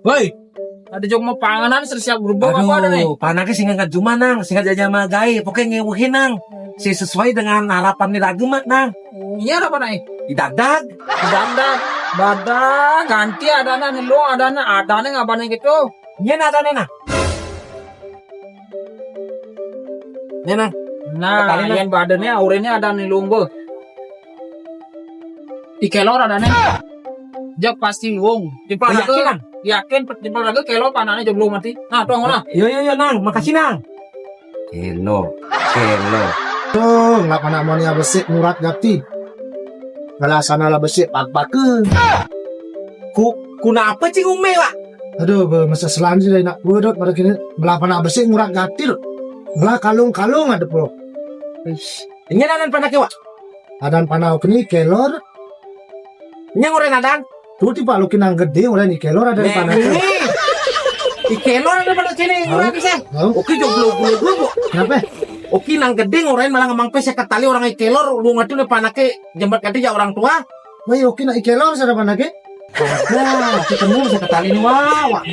Woi, ada jok mau panganan siap berubah apa ada nih? Aduh, panaknya sehingga nggak cuma nang, sehingga jajan magai, pokoknya ngewuhin nang. Si sesuai dengan harapan ni lagi mak nang. Iya apa nih? Didadag. Dada ganti adana nih lo adana ngapa nih gitu? Iya nada nena. Nena. Nah, Kali yang badannya aurenya ada nih lumbo. Di kelor ada nih. Jok pasti wong. Timpal Yakin, lagi, Nang? yakin timpal lagi kelor panahnya jok belum mati. Nah, tuh ngono. Yo nang, makasih nang. Kelo. Tuh, nggak pernah mau niya besi murat gati. Galasana lah besi pag-pagkeun. Kunapa cing ume wak? Aduh, masa selanjutnya nak budut pada kini belah pernah besi murat gati loh. Belah kalung-kalung ada po. Ini nanan panaknya wak? Adan panau kini kelor. Ini ngore nadan? Tuh tiba lukin ang gede udah nih kelor ada panau. Ikelo ada pada sini ngore bisa. Oke joglo gue. Kenapa? Oke nang gede ngorain malah ngemang pe seketali orang ikelor lu ngatu le panake jembat kati ya orang tua. Wah, oke nak kelor sada panake. Nah, ketemu seketali ni wak.